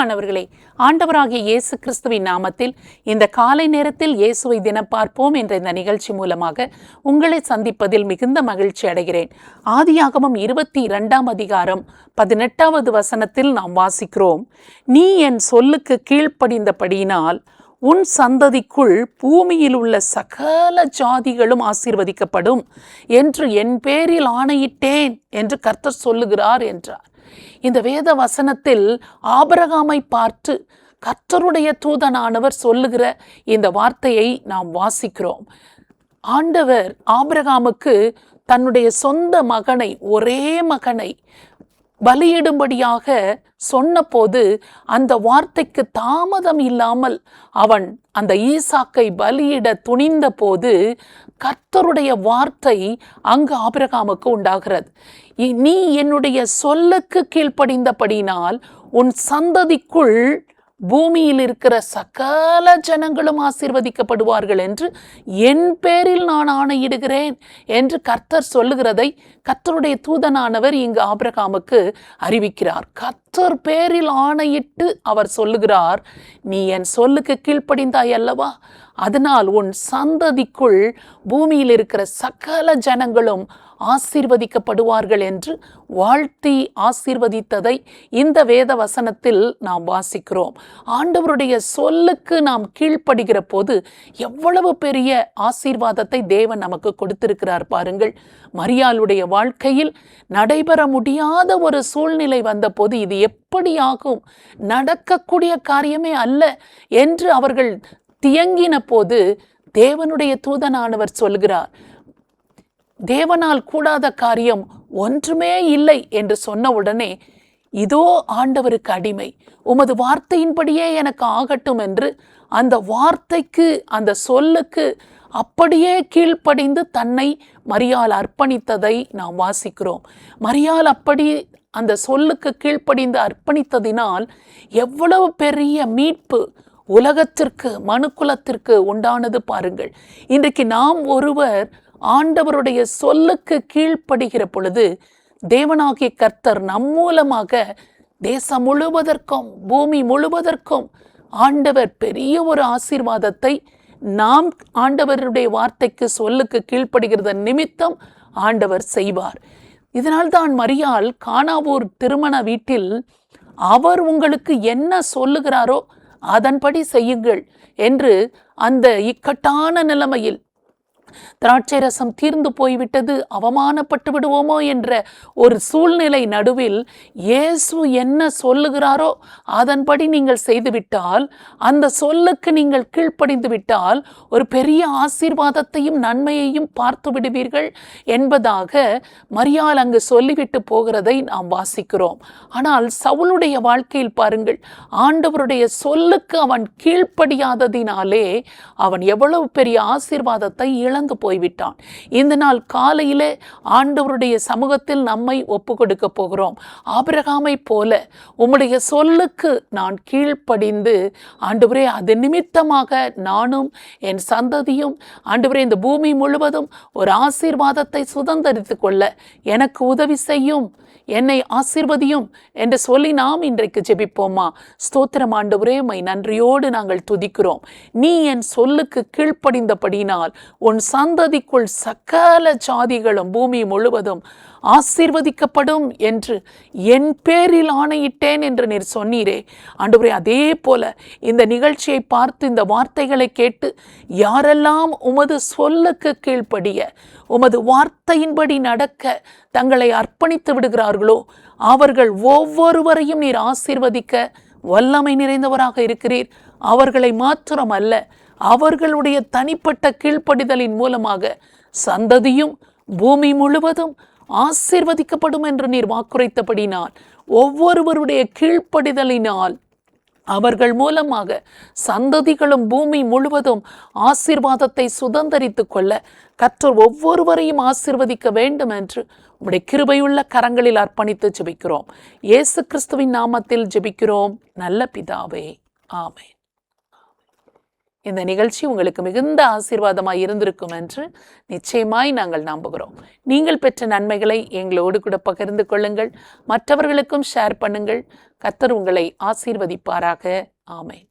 பிரியமானவர்களே, ஆண்டவராகிய இயேசு கிறிஸ்துவின் நாமத்தில் இந்த காலை நேரத்தில் இயேசுவை தினம் பார்ப்போம் என்ற இந்த நிகழ்ச்சி மூலமாக உங்களை சந்திப்பதில் மிகுந்த மகிழ்ச்சி அடைகிறேன். ஆதியாகமம் 22 அதிகாரம் 18வது வசனத்தில் நாம் வாசிக்கிறோம், நீ என் சொல்லுக்கு கீழ்ப்படிந்தபடியினால் உன் சந்ததிக்குள் பூமியில் உள்ள சகல ஜாதிகளும் ஆசீர்வதிக்கப்படும் என்று என் பேரில் ஆணையிட்டேன் என்று கர்த்தர் சொல்லுகிறார் என்றார். இந்த வேத வசனத்தில் ஆபிரகாமை பார்த்து கர்த்தருடைய தூதனானவர் சொல்லுகிற இந்த வார்த்தையை நாம் வாசிக்கிறோம். ஆண்டவர் ஆபிரகாமுக்கு தன்னுடைய சொந்த மகனை, ஒரே மகனை பலியிடும்படியாக சொன்னபோது அந்த வார்த்தைக்கு தாமதம் இல்லாமல் அவன் அந்த ஈசாக்கை பலியிட துணிந்த போது கர்த்தருடைய வார்த்தை அங்கு ஆபிரகாமுக்கு உண்டாகிறது. நீ என்னுடைய சொல்லுக்கு கீழ்ப்படிந்தபடினால் உன் சந்ததிக்குள் பூமியில் இருக்கிற சகல ஜனங்களும் ஆசீர்வதிக்கப்படுவார்கள் என்று என் பேரில் நான் ஆணையிடுகிறேன் என்று கர்த்தர் சொல்லுகிறதை கர்த்தருடைய தூதனானவர் இங்கு ஆபிரகாமுக்கு அறிவிக்கிறார். கர்த்தர் பேரில் ஆணையிட்டு அவர் சொல்லுகிறார், நீ என் சொல்லுக்கு கீழ்ப்படிந்தாய் அல்லவா, அதனால் உன் சந்ததிக்குள் பூமியில் இருக்கிற சகல ஜனங்களும் ஆசீர்வதிக்கப்படுவார்கள் என்று வாழ்த்தி ஆசீர்வதித்ததை இந்த வேத வசனத்தில் நாம் வாசிக்கிறோம். ஆண்டவருடைய சொல்லுக்கு நாம் கீழ்ப்படுகிற போது எவ்வளவு பெரிய ஆசீர்வாதத்தை தேவன் நமக்கு கொடுத்திருக்கிறார் பாருங்கள். மரியாளுடைய வாழ்க்கையில் நடைபெற முடியாத ஒரு சூழ்நிலை வந்தபோது இது எப்படியாகும், நடக்கக்கூடிய காரியமே அல்ல என்று அவர்கள் தியங்கின போது தேவனுடைய தூதனானவர் சொல்கிறார், தேவனால் கூடாத காரியம் ஒன்றுமே இல்லை என்று சொன்ன உடனே, இதோ ஆண்டவருக்கு அடிமை, உமது வார்த்தையின்படியே எனக்கு ஆகட்டும் என்று அந்த வார்த்தைக்கு, அந்த சொல்லுக்கு அப்படியே கீழ்ப்படிந்து தன்னை மரியாள் அர்ப்பணித்ததை நாம் வாசிக்கிறோம். மரியாள் அப்படி அந்த சொல்லுக்கு கீழ்ப்படிந்து அர்ப்பணித்ததினால் எவ்வளவு பெரிய மீட்பு உலகத்திற்கு, மனுக்குலத்திற்கு உண்டானது பாருங்கள். இன்றைக்கு நாம் ஒருவர் ஆண்டவருடைய சொல்லுக்கு கீழ்ப்படுகிற பொழுது தேவனாகிய கர்த்தர் நம் மூலமாக தேசம் முழுவதற்கும், பூமி முழுவதற்கும் ஆண்டவர் பெரிய ஒரு ஆசீர்வாதத்தை நாம் ஆண்டவருடைய வார்த்தைக்கு, சொல்லுக்கு கீழ்ப்படுகிறத நிமித்தம் ஆண்டவர் செய்வார். இதனால்தான் மரியாள் கானாவூர் திருமண வீட்டில் அவர் உங்களுக்கு என்ன சொல்லுகிறாரோ அதன்படி செய்யுங்கள் என்று அந்த இக்கட்டான நிலைமையில், திராட்சை ரசம் தீர்ந்து போய்விட்டது, அவமானப்பட்டு விடுவோமோ என்ற ஒரு சூழ்நிலை நடுவில் இயேசு என்ன சொல்லுகிறாரோ அதன்படி நீங்கள் செய்துவிட்டால், அந்த சொல்லுக்கு நீங்கள் கீழ்ப்படிந்து விட்டால் ஒரு பெரிய ஆசீர்வாதத்தையும் நன்மையையும் பார்த்து விடுவீர்கள் என்பதாக மரியாள் அங்கு சொல்லிவிட்டு போகிறதை நாம் வாசிக்கிறோம். ஆனால் சவுலுடைய வாழ்க்கையில் பாருங்கள், ஆண்டவருடைய சொல்லுக்கு அவன் கீழ்ப்படியாததினாலே அவன் எவ்வளவு பெரிய ஆசீர்வாதத்தை இழந்து போய்விட்டான். இந்த நாள் காலையிலே ஆண்டவருடைய சமூகத்தில் நம்மை ஒப்பு கொடுக்க போகிறோம். ஆபிரகாமை போல உம்முடைய சொல்லுக்கு நான் கீழ்ப்படிந்து, ஆண்டவரே அது நிமித்தமாக நானும் என் சந்ததியும், ஆண்டவரே இந்த பூமி முழுவதும் ஒரு ஆசீர்வாதத்தை சுதந்தரித்து கொள்ள எனக்கு உதவி செய்யும், என்னை ஆசீர்வதியும் என்று சொல்லி நாம் இன்றைக்கு ஜெபிப்போமா? ஸ்தோத்திரம் ஆண்டவரே, உம்மை நன்றியோடு நாங்கள் துதிக்கிறோம். நீ என் சொல்லுக்கு கீழ்ப்படிந்தபடினால் உன் சந்ததிக்குள் சகல ஜாதிகளும் பூமி முழுவதும் ஆசீர்வதிக்கப்படும் என்று என் பேரில் ஆணையிட்டேன் என்று நீர் சொன்னீரே ஆண்டவரே. அதே போல இந்த நிகழ்ச்சியை பார்த்து இந்த வார்த்தைகளை கேட்டு யாரெல்லாம் உமது சொல்லுக்கு கீழ்ப்படிய, உமது வார்த்தையின்படி நடக்க தங்களை அர்ப்பணித்து விடுகிறார்களோ அவர்கள் ஒவ்வொருவரையும் நீர் ஆசீர்வதிக்க வல்லமை நிறைந்தவராக இருக்கிறீர். அவர்களை மாத்திரம் அல்ல, அவர்களுடைய தனிப்பட்ட கீழ்ப்படிதலின் மூலமாக சந்ததியும் பூமி முழுவதும் ஆசீர்வதிக்கப்படும் என்று நீர் வாக்குரைத்தபடினால், ஒவ்வொருவருடைய கீழ்ப்படிதலினால் அவர்கள் மூலமாக சந்ததிகளும் பூமி முழுவதும் ஆசீர்வாதத்தை சுதந்தரித்து கொள்ள கர்த்தர் ஒவ்வொருவரையும் ஆசீர்வதிக்க வேண்டும் என்று உம்முடைய கிருபையுள்ள கரங்களில் அர்ப்பணித்து ஜெபிக்கிறோம். இயேசு கிறிஸ்துவின் நாமத்தில் ஜெபிக்கிறோம் நல்ல பிதாவே, ஆமென். இந்த நிகழ்ச்சி உங்களுக்கு மிகுந்த ஆசீர்வாதமாய் இருந்திருக்கும் என்று நிச்சயமாய் நாங்கள் நம்புகிறோம். நீங்கள் பெற்ற நன்மைகளை எங்களோடு கூட பகிர்ந்து கொள்ளுங்கள், மற்றவர்களுக்கும் ஷேர் பண்ணுங்கள். கர்த்தர் உங்களை ஆசீர்வதிப்பாராக. ஆமென்.